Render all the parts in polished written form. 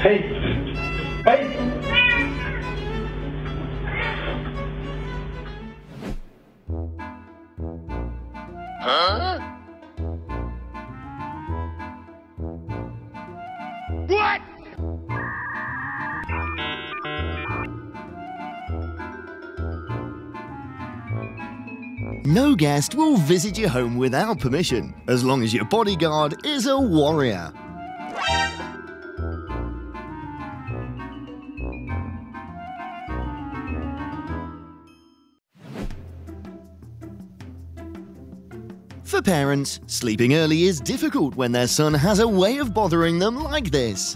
Hey! Hey! Huh? What? No guest will visit your home without permission, as long as your bodyguard is a warrior. For parents, sleeping early is difficult when their son has a way of bothering them like this.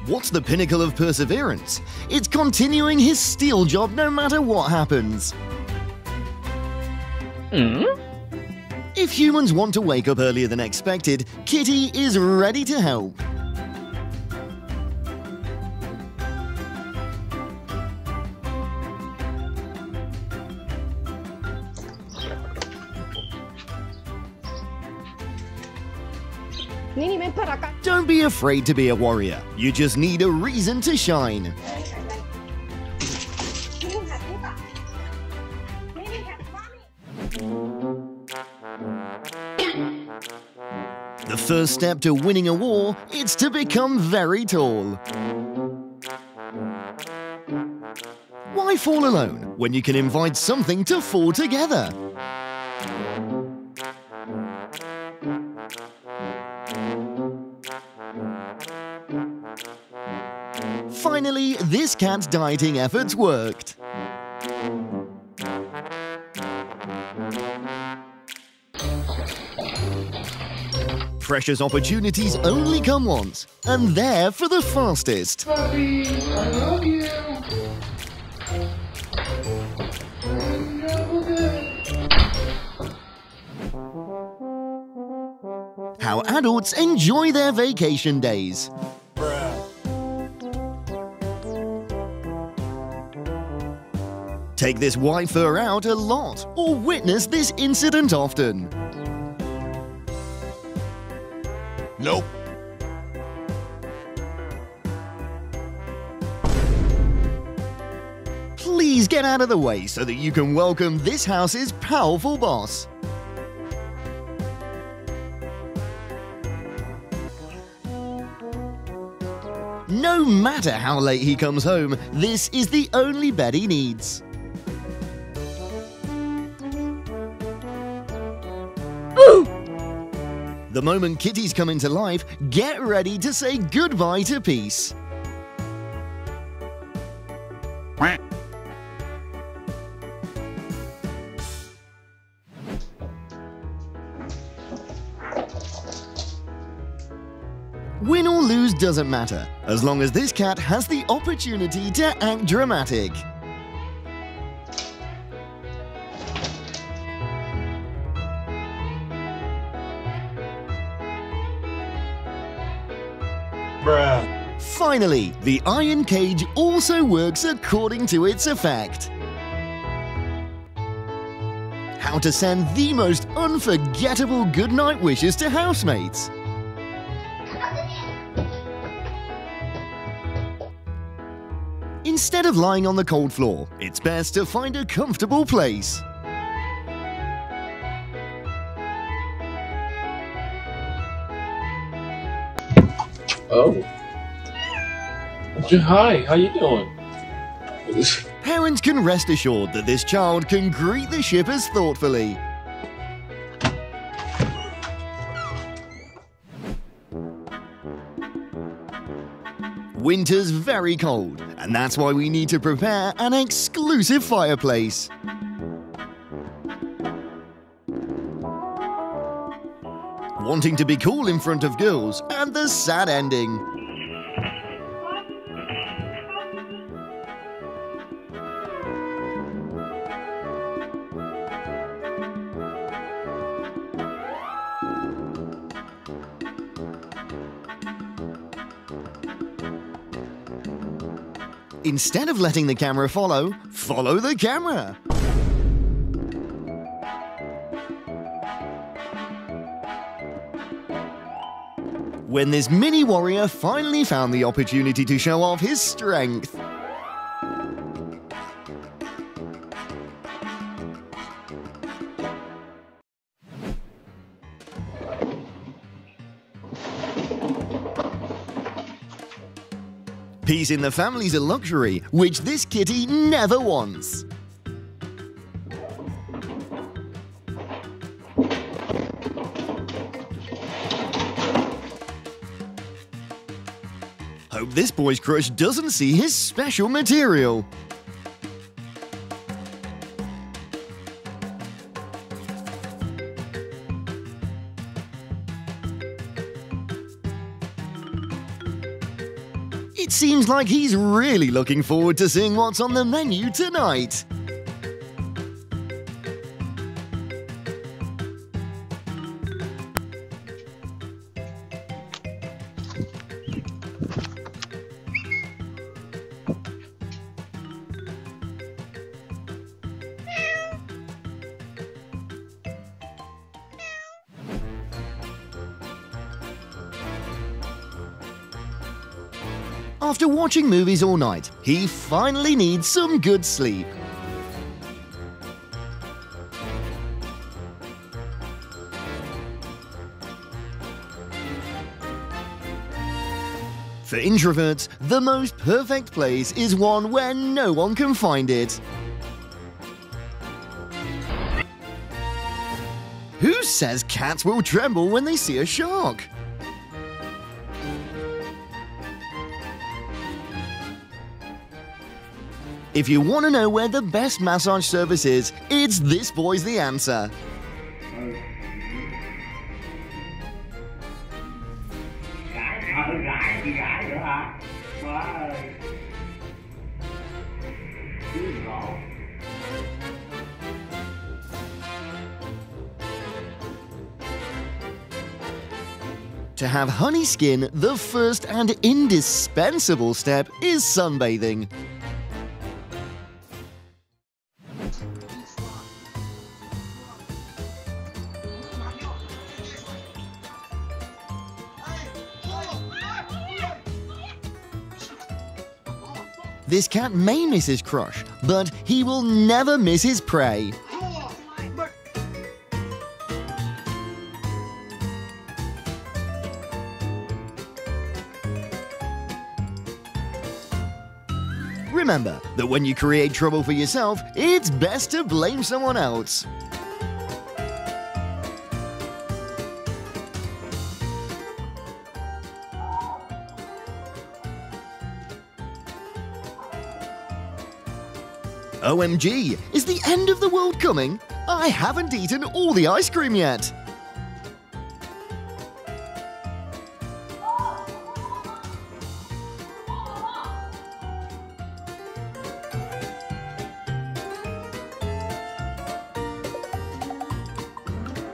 What's the pinnacle of perseverance? It's continuing his steel job no matter what happens. If humans want to wake up earlier than expected, Kitty is ready to help. Don't be afraid to be a warrior. You just need a reason to shine. The first step to winning a war is to become very tall. Why fall alone when you can invite something to fall together? Finally, this cat's dieting efforts worked. Precious opportunities only come once, and they're for the fastest. Puppy, I love you! How adults enjoy their vacation days. Take this white fur out a lot, or witness this incident often. Nope. Please get out of the way so that you can welcome this house's powerful boss. No matter how late he comes home, this is the only bed he needs. The moment kitties come into life, get ready to say goodbye to peace. Win or lose doesn't matter, as long as this cat has the opportunity to act dramatic. Finally, the iron cage also works according to its effect. How to send the most unforgettable goodnight wishes to housemates. Instead of lying on the cold floor, it's best to find a comfortable place. Oh. Hi, how you doing? Parents can rest assured that this child can greet the shippers thoughtfully. Winter's very cold, and that's why we need to prepare an exclusive fireplace. Wanting to be cool in front of girls, and the sad ending. Instead of letting the camera follow the camera. When this mini warrior finally found the opportunity to show off his strength. Peace in the family's a luxury, which this kitty never wants. Hope this boy's crush doesn't see his special material. It seems like he's really looking forward to seeing what's on the menu tonight. After watching movies all night, he finally needs some good sleep. For introverts, the most perfect place is one where no one can find it. Who says cats will tremble when they see a shark? If you want to know where the best massage service is, it's this boy's the answer. To have honey skin, the first and indispensable step is sunbathing. This cat may miss his crush, but he will never miss his prey. Remember that when you create trouble for yourself, it's best to blame someone else. OMG, is the end of the world coming? I haven't eaten all the ice cream yet.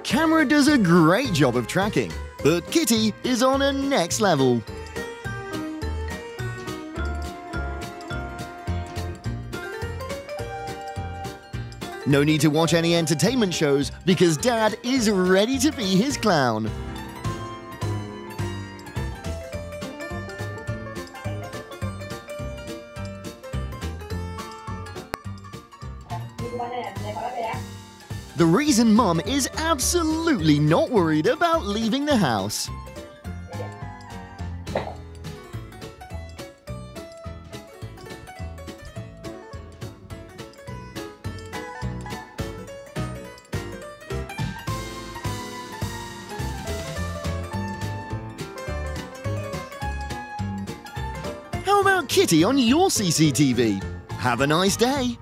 Camera does a great job of tracking, but Kitty is on a next level. No need to watch any entertainment shows because Dad is ready to be his clown. The reason Mum is absolutely not worried about leaving the house. How about Kitty on your CCTV? Have a nice day.